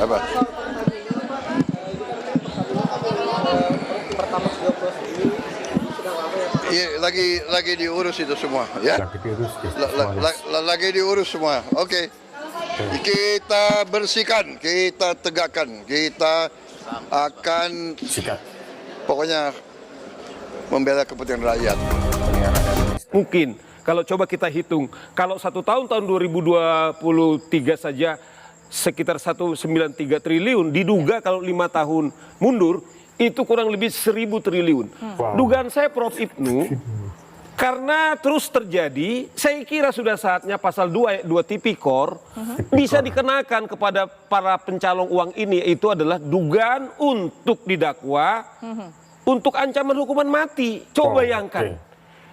Apa? Pertama sudah proses ini sudah lama ya. Iya, lagi diurus itu semua, ya. Lagi diurus, Lagi diurus semua. Oke. Kita bersihkan, kita tegakkan, kita akan sikat. pokoknya membela kepentingan rakyat. Mungkin kalau coba kita hitung, kalau 1 tahun 2023 saja sekitar 193 triliun, diduga kalau 5 tahun mundur itu kurang lebih 1.000 triliun. Wow. Dugaan saya Prof. Ibnu, karena terus terjadi, saya kira sudah saatnya pasal 2 ayat 2 Tipikor bisa dikenakan kepada para pencalon uang ini, itu adalah dugaan untuk didakwa untuk ancaman hukuman mati. Coba bayangkan.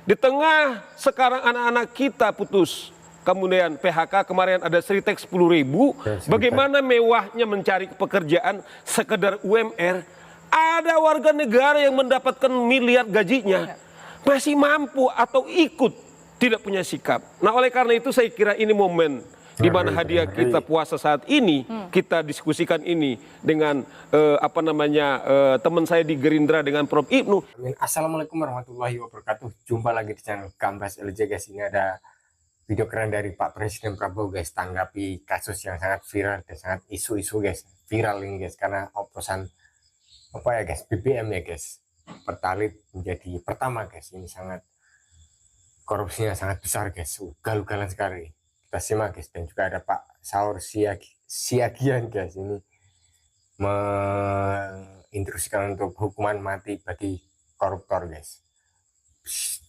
Di tengah sekarang anak-anak kita putus, kemudian PHK kemarin ada Sritek 10.000, bagaimana mewahnya mencari pekerjaan sekedar UMR, ada warga negara yang mendapatkan miliar gajinya, masih mampu atau ikut tidak punya sikap. Nah oleh karena itu saya kira ini momen di mana hadiah kita puasa saat ini, kita diskusikan ini dengan teman saya di Gerindra dengan Prof. Ibnu. Assalamualaikum warahmatullahi wabarakatuh. Jumpa lagi di channel Gambas LJ guys. Ini ada video keren dari Pak Presiden Prabowo guys, tanggapi kasus yang sangat viral dan sangat isu-isu guys. Viral ini guys karena oplosan BBM ya guys. Pertalite menjadi pertama guys. Ini sangat korupsinya sangat besar guys. Ugal-ugalan sekali. Kita simak guys, dan juga ada Pak Saur Siagian guys, ini menginstruksikan untuk hukuman mati bagi koruptor guys.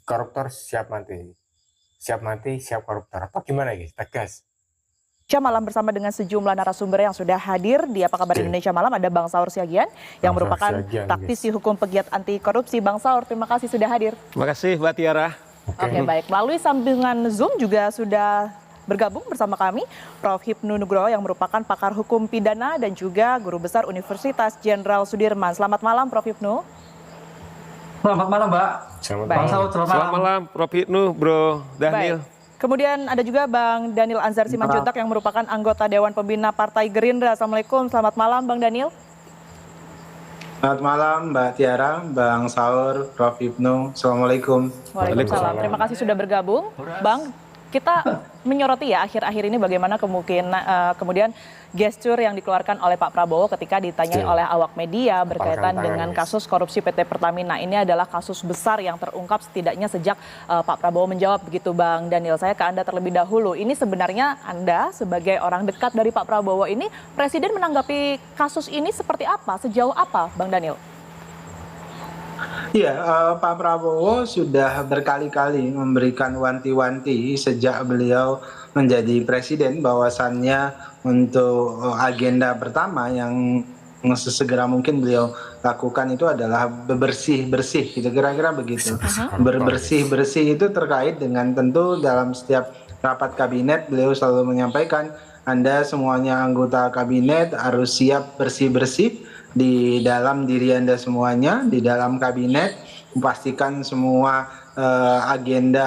Koruptor siap mati, siap koruptor. Apa gimana guys? Tegas. Malam bersama dengan sejumlah narasumber yang sudah hadir di Apa Kabar Indonesia Malam. Ada Bang Saur Siagian yang merupakan praktisi hukum pegiat anti korupsi. Bang Saur, terima kasih sudah hadir. Terima kasih Mbak Tiara. Oke, baik. Melalui sambungan Zoom juga sudah bergabung bersama kami Prof. Hipnu Nugroho yang merupakan pakar hukum pidana dan juga guru besar Universitas Jenderal Sudirman. Selamat malam Prof. Hipnu. Selamat malam Mbak. Selamat malam Prof. Hipnu, Bro Daniel. Baik. Kemudian ada juga Bang Daniel Anzar Simanjuntak yang merupakan anggota Dewan Pembina Partai Gerindra. Assalamualaikum, selamat malam Bang Daniel. Selamat malam Mbak Tiara, Bang Saur, Prof. Hipnu. Assalamualaikum. Waalaikumsalam. Terima kasih sudah bergabung. Bang, kita menyoroti ya akhir-akhir ini bagaimana kemudian gestur yang dikeluarkan oleh Pak Prabowo ketika ditanyai oleh awak media berkaitan dengan kasus korupsi PT Pertamina. Ini adalah kasus besar yang terungkap setidaknya sejak Pak Prabowo menjawab begitu Bang Daniel. Saya ke Anda terlebih dahulu. Ini sebenarnya Anda sebagai orang dekat dari Pak Prabowo ini, Presiden menanggapi kasus ini seperti apa? Sejauh apa Bang Daniel? Iya, Pak Prabowo sudah berkali-kali memberikan wanti-wanti sejak beliau menjadi presiden bahwasannya untuk agenda pertama yang sesegera mungkin beliau lakukan itu adalah bersih-bersih, gitu kira-kira begitu. Bersih-bersih itu terkait dengan tentu dalam setiap rapat kabinet beliau selalu menyampaikan Anda semuanya anggota kabinet harus siap bersih-bersih di dalam diri Anda semuanya, di dalam kabinet, memastikan semua agenda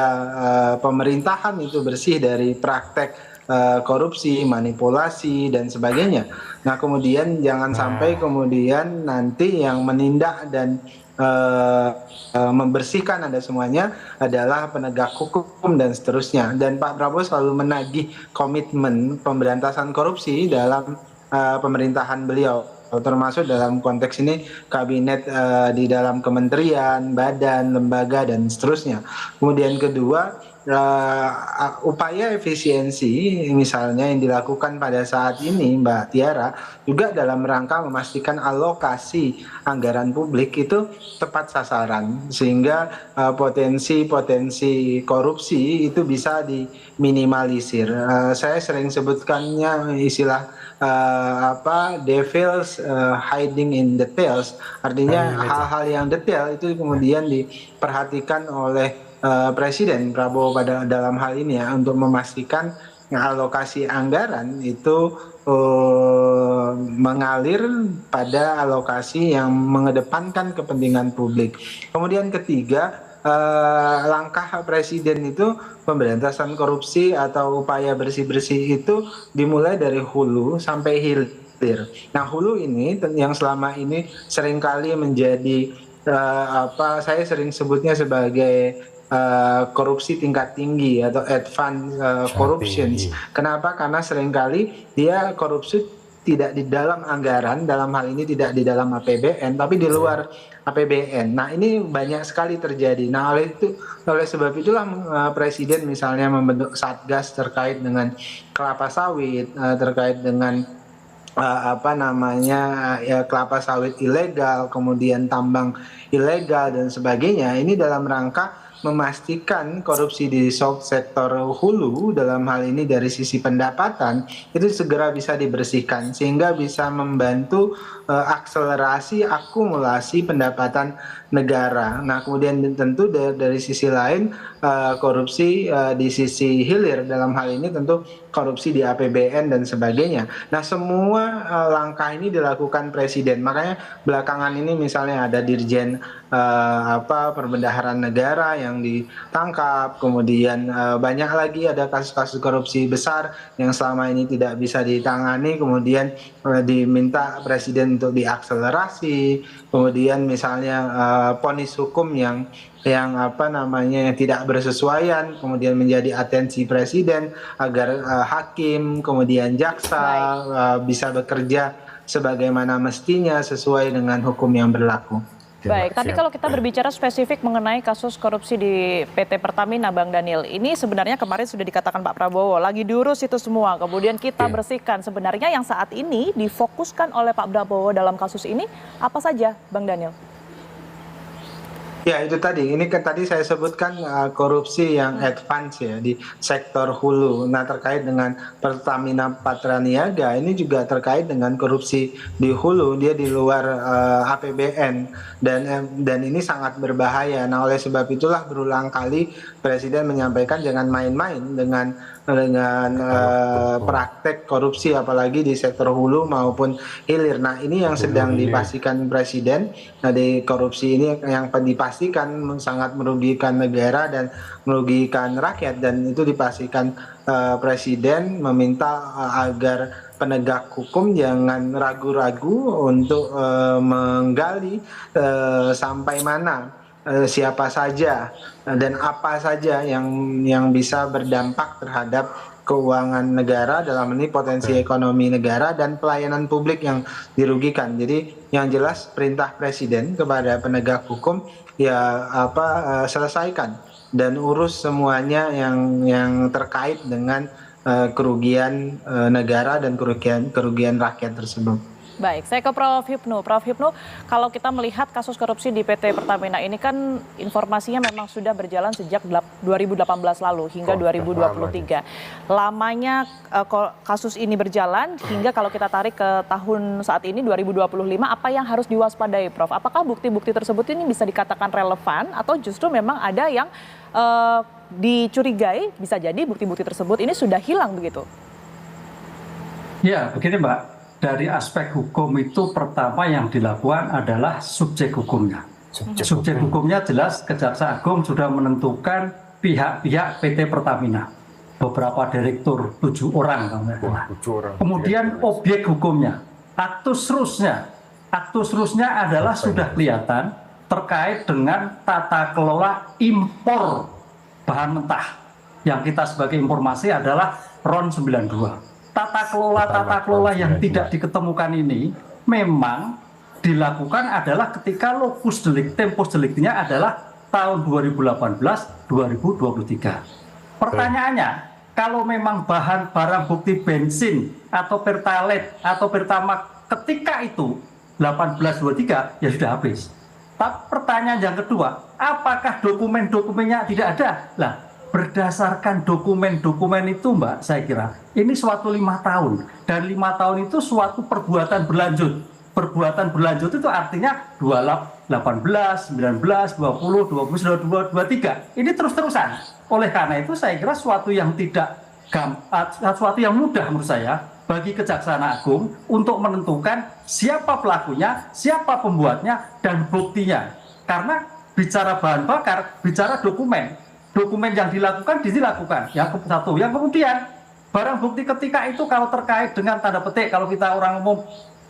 pemerintahan itu bersih dari praktek korupsi, manipulasi, dan sebagainya. Nah kemudian jangan sampai kemudian nanti yang menindak dan membersihkan Anda semuanya adalah penegak hukum dan seterusnya. Dan Pak Prabowo selalu menagih komitmen pemberantasan korupsi dalam pemerintahan beliau, termasuk dalam konteks ini kabinet di dalam kementerian, badan, lembaga, dan seterusnya. Kemudian kedua, upaya efisiensi misalnya yang dilakukan pada saat ini Mbak Tiara juga dalam rangka memastikan alokasi anggaran publik itu tepat sasaran sehingga potensi korupsi itu bisa diminimalisir. Saya sering sebutkannya istilah devils hiding in details, artinya hal-hal yang detail itu kemudian diperhatikan oleh Presiden Prabowo pada dalam hal ini ya, untuk memastikan alokasi anggaran itu mengalir pada alokasi yang mengedepankan kepentingan publik. Kemudian ketiga, langkah Presiden itu pemberantasan korupsi atau upaya bersih-bersih itu dimulai dari hulu sampai hilir. hilir. Nah, hulu ini yang selama ini seringkali menjadi saya sering sebutnya sebagai korupsi tingkat tinggi atau advanced corruptions. Kenapa? Karena seringkali dia korupsi tidak di dalam anggaran, dalam hal ini tidak di dalam APBN, tapi di luar APBN. Nah, ini banyak sekali terjadi. Nah, oleh sebab itulah Presiden misalnya membentuk Satgas terkait dengan kelapa sawit, terkait dengan kelapa sawit ilegal, kemudian tambang ilegal dan sebagainya. Ini dalam rangka memastikan korupsi di sektor hulu dalam hal ini dari sisi pendapatan itu segera bisa dibersihkan sehingga bisa membantu akselerasi akumulasi pendapatan negara. Nah, kemudian tentu dari sisi lain korupsi di sisi hilir dalam hal ini tentu korupsi di APBN dan sebagainya. Nah, semua langkah ini dilakukan Presiden. Makanya belakangan ini misalnya ada Dirjen Perbendaharaan Negara yang ditangkap, kemudian banyak lagi ada kasus-kasus korupsi besar yang selama ini tidak bisa ditangani, kemudian diminta Presiden untuk diakselerasi, kemudian misalnya vonis hukum yang tidak bersesuaian kemudian menjadi atensi Presiden agar hakim kemudian jaksa bisa bekerja sebagaimana mestinya sesuai dengan hukum yang berlaku. Baik, tapi kalau kita berbicara spesifik mengenai kasus korupsi di PT Pertamina, Bang Daniel, ini sebenarnya kemarin sudah dikatakan Pak Prabowo, lagi diurus itu semua, kemudian kita bersihkan. Sebenarnya yang saat ini difokuskan oleh Pak Prabowo dalam kasus ini, apa saja, Bang Daniel? Ya, itu tadi. Ini kan tadi saya sebutkan korupsi yang advance ya di sektor hulu. Nah, terkait dengan Pertamina Patraniaga ini juga terkait dengan korupsi di hulu, dia di luar APBN dan ini sangat berbahaya. Nah, oleh sebab itulah berulang kali Presiden menyampaikan jangan main-main dengan praktek korupsi apalagi di sektor hulu maupun hilir. Nah, ini yang sedang dipastikan Presiden. Nah, di korupsi ini yang dipastikan sangat merugikan negara dan merugikan rakyat, dan itu dipastikan Presiden meminta agar penegak hukum jangan ragu-ragu untuk menggali sampai mana siapa saja dan apa saja yang bisa berdampak terhadap keuangan negara, dalam ini potensi ekonomi negara dan pelayanan publik yang dirugikan. Jadi yang jelas perintah Presiden kepada penegak hukum ya selesaikan dan urus semuanya yang terkait dengan kerugian negara dan kerugian rakyat tersebut. Baik, saya ke Prof. Hipnu. Prof. Hipnu, kalau kita melihat kasus korupsi di PT Pertamina ini kan informasinya memang sudah berjalan sejak 2018 lalu hingga 2023. Lamanya kasus ini berjalan hingga kalau kita tarik ke tahun saat ini 2025, apa yang harus diwaspadai, Prof? Apakah bukti-bukti tersebut ini bisa dikatakan relevan atau justru memang ada yang dicurigai bisa jadi bukti-bukti tersebut ini sudah hilang begitu? Ya, begini Mbak. Dari aspek hukum itu pertama yang dilakukan adalah subjek hukumnya. Subjek hukumnya jelas Kejaksaan Agung sudah menentukan pihak-pihak PT Pertamina. Beberapa direktur, 7 orang. Kemudian objek hukumnya, aktus rusnya adalah sudah kelihatan terkait dengan tata kelola impor bahan mentah. Yang kita sebagai informasi adalah RON 92. Tata kelola yang tidak diketemukan ini memang dilakukan adalah ketika tempus deliktinya adalah tahun 2018-2023. Pertanyaannya, kalau memang barang bukti bensin atau pertalite atau pertamax ketika itu 1823 ya sudah habis. Tapi pertanyaan yang kedua, apakah dokumen-dokumennya tidak ada? Lah, berdasarkan dokumen-dokumen itu Mbak, saya kira ini suatu 5 tahun dan 5 tahun itu suatu perbuatan berlanjut. Perbuatan berlanjut itu artinya 18, 19, 20, 21, 23 ini terus-terusan. Oleh karena itu saya kira suatu yang mudah menurut saya bagi Kejaksaan Agung untuk menentukan siapa pelakunya, siapa pembuatnya dan buktinya. Karena bicara bahan bakar, bicara dokumen yang dilakukan. Yang satu. Yang kemudian barang bukti ketika itu kalau terkait dengan tanda petik, kalau kita orang umum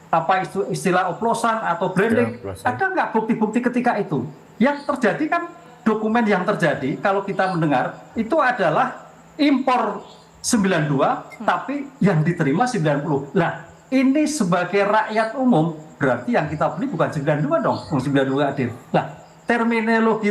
apa istilah oplosan atau branding, ada nggak bukti-bukti ketika itu? Yang terjadi kan dokumen yang terjadi kalau kita mendengar itu adalah impor 92 tapi yang diterima 90. Nah, ini sebagai rakyat umum berarti yang kita beli bukan 92 dong, 92 hadir. Nah, terminologi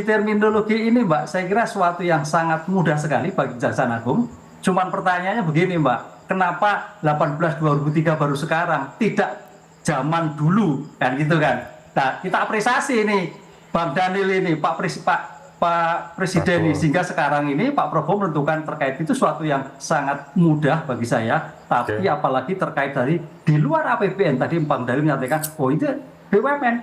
ini Mbak, saya kira suatu yang sangat mudah sekali bagi Kejaksaan Agung. Cuman pertanyaannya begini Mbak, kenapa 18/2003 baru sekarang, tidak zaman dulu kan gitu kan? Nah, kita apresiasi ini Bang Daniel ini, Pak Presiden ini, sehingga sekarang ini Pak Prabowo menentukan terkait itu suatu yang sangat mudah bagi saya. Tapi apalagi terkait dari di luar APBN tadi Bang Daniel menyatakan, oh itu BUMN,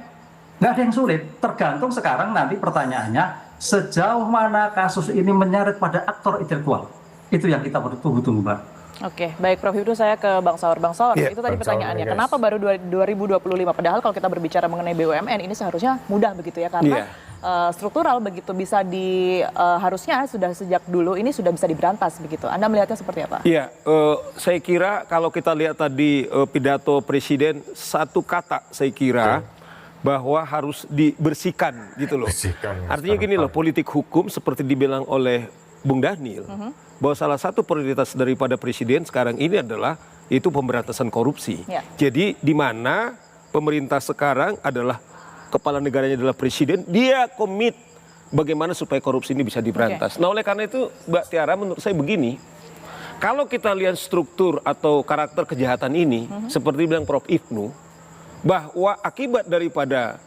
nggak ada yang sulit. Tergantung sekarang nanti pertanyaannya sejauh mana kasus ini menyeret pada aktor intelektual. Itu yang kita tunggu-tunggu Mbak. Oke, baik Prof Hipnu, saya ke Bang Saur. Bang Saur, itu tadi pertanyaannya, kenapa baru 2025? Padahal kalau kita berbicara mengenai BUMN ini seharusnya mudah begitu ya, karena struktural begitu bisa harusnya sudah sejak dulu ini sudah bisa diberantas begitu. Anda melihatnya seperti apa? Iya, saya kira kalau kita lihat tadi pidato Presiden, satu kata saya kira bahwa harus dibersihkan gitu loh. Artinya gini loh, politik hukum seperti dibilang oleh Bung Daniel, bahwa salah satu prioritas daripada Presiden sekarang ini adalah itu pemberantasan korupsi. Jadi di mana pemerintah sekarang adalah kepala negaranya adalah Presiden, dia komit bagaimana supaya korupsi ini bisa diberantas. Nah oleh karena itu Mbak Tiara, menurut saya begini, kalau kita lihat struktur atau karakter kejahatan ini, seperti bilang Prof Hipnu, bahwa akibat daripada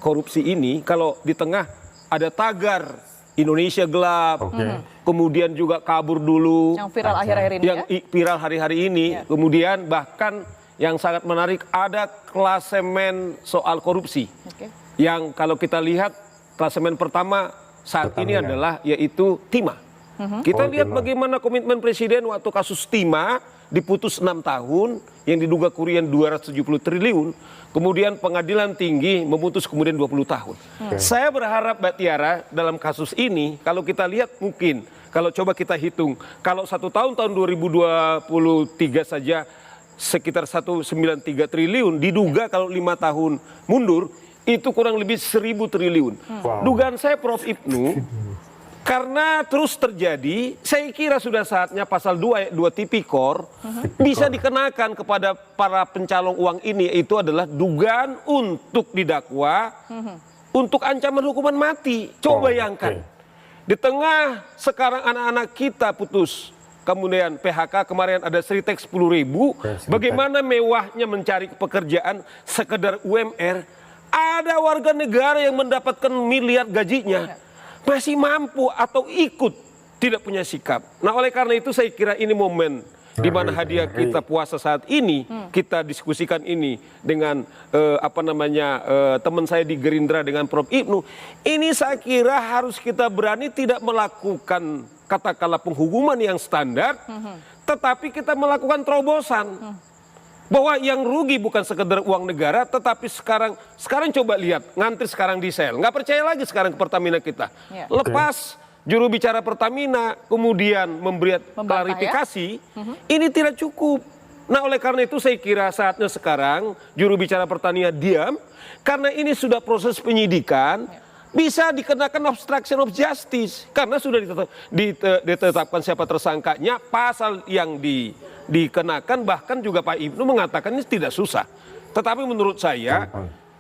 korupsi ini, kalau di tengah ada tagar Indonesia gelap, kemudian juga kabur dulu, yang viral akhir-akhir ini, yang viral hari-hari ini, kemudian bahkan yang sangat menarik ada klasemen soal korupsi, yang kalau kita lihat klasemen pertama saat ini adalah yaitu timah. Kita lihat bagaimana komitmen Presiden waktu kasus timah diputus 6 tahun, yang diduga kerugian 270 triliun, kemudian pengadilan tinggi memutus kemudian 20 tahun. Saya berharap Mbak Tiara dalam kasus ini, kalau kita lihat mungkin, kalau coba kita hitung, kalau 1 tahun 2023 saja sekitar 193 triliun, diduga kalau 5 tahun mundur, itu kurang lebih 1.000 triliun. Dugaan saya Prof Hipnu, karena terus terjadi, saya kira sudah saatnya pasal 2 Tipikor bisa dikenakan kepada para pencalon uang ini, itu adalah dugaan untuk didakwa untuk ancaman hukuman mati. Coba bayangkan, di tengah sekarang anak-anak kita putus, kemudian PHK, kemarin ada Sritek 10.000, bagaimana mewahnya mencari pekerjaan sekedar UMR, ada warga negara yang mendapatkan miliar gajinya, masih mampu atau ikut tidak punya sikap. Nah oleh karena itu saya kira ini momen di mana hadiah kita puasa saat ini, kita diskusikan ini dengan teman saya di Gerindra dengan Prof Hipnu. Ini saya kira harus kita berani tidak melakukan katakanlah penghukuman yang standar, tetapi kita melakukan terobosan. Bahwa yang rugi bukan sekedar uang negara, tetapi sekarang coba lihat, ngantri sekarang di sel. Nggak percaya lagi sekarang ke Pertamina kita. Lepas juru bicara Pertamina, kemudian memberi klarifikasi, ini tidak cukup. Nah oleh karena itu saya kira saatnya sekarang juru bicara Pertamina diam, karena ini sudah proses penyidikan, bisa dikenakan obstruction of justice. Karena sudah ditetapkan siapa tersangkanya, pasal yang dikenakan, bahkan juga Pak Hipnu mengatakan ini tidak susah. Tetapi menurut saya,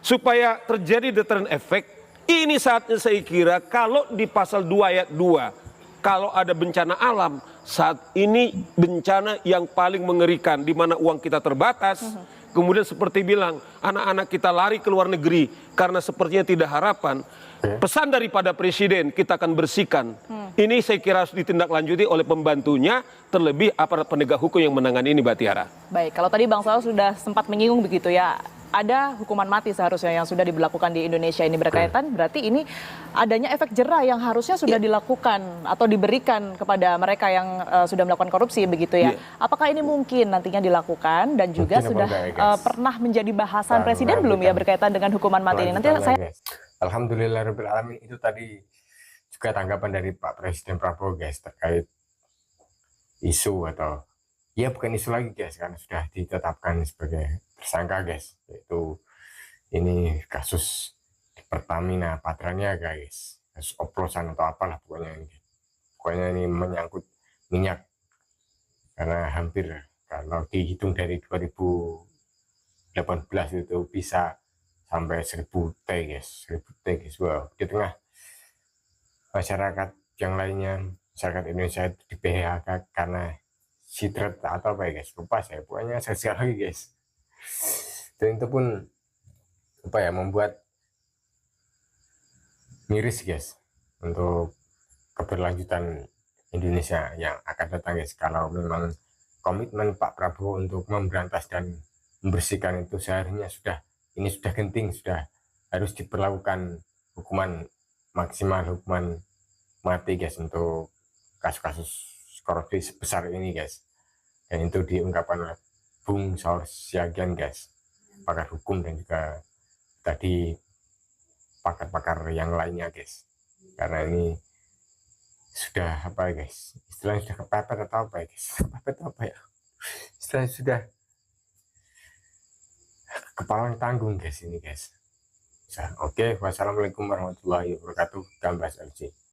supaya terjadi deterrent effect, ini saatnya saya kira kalau di pasal 2 ayat 2, kalau ada bencana alam, saat ini bencana yang paling mengerikan, di mana uang kita terbatas, kemudian seperti bilang, anak-anak kita lari ke luar negeri, karena sepertinya tidak harapan, pesan daripada Presiden, kita akan bersihkan. Ini saya kira harus ditindaklanjuti oleh pembantunya, terlebih aparat penegak hukum yang menangani ini, Mbak Tiara. Baik, kalau tadi Bang Saur sudah sempat menyinggung begitu ya, ada hukuman mati seharusnya yang sudah diberlakukan di Indonesia ini berkaitan, berarti ini adanya efek jera yang harusnya sudah dilakukan atau diberikan kepada mereka yang sudah melakukan korupsi begitu ya. Apakah ini mungkin nantinya dilakukan dan juga sudah pernah menjadi bahasan Presiden belum ya berkaitan dengan hukuman mati ini? Nanti saya... Alhamdulillahirabbil alamin, itu tadi juga tanggapan dari Pak Presiden Prabowo guys terkait isu atau ya bukan isu lagi guys, karena sudah ditetapkan sebagai tersangka guys, yaitu ini kasus di Pertamina Patraniaga guys, kasus oplosan atau apalah pokoknya ini menyangkut minyak, karena hampir kalau dihitung dari 2018 itu bisa sampai 1000 T guys, 1000 T guys. Wow, di tengah masyarakat yang lainnya, masyarakat Indonesia itu di PHK karena sitret atau apa ya guys, lupa saya, pokoknya sekali lagi guys. Dan itu pun apa ya, membuat miris guys untuk keberlanjutan Indonesia yang akan datang guys, kalau memang komitmen Pak Prabowo untuk memberantas dan membersihkan itu seharusnya ini sudah genting, sudah harus diperlakukan hukuman maksimal, hukuman mati guys untuk kasus-kasus korupsi sebesar ini guys. Dan itu diungkapkan oleh Bung Saur Siagian guys, pakar hukum, dan juga tadi pakar-pakar yang lainnya guys, karena ini sudah apa ya guys, istilahnya sudah kepepet atau apa ya guys, kepepet apa ya, istilahnya sudah kepala tanggung guys ini guys. Oke, wassalamualaikum warahmatullahi wabarakatuh. Gambas LC.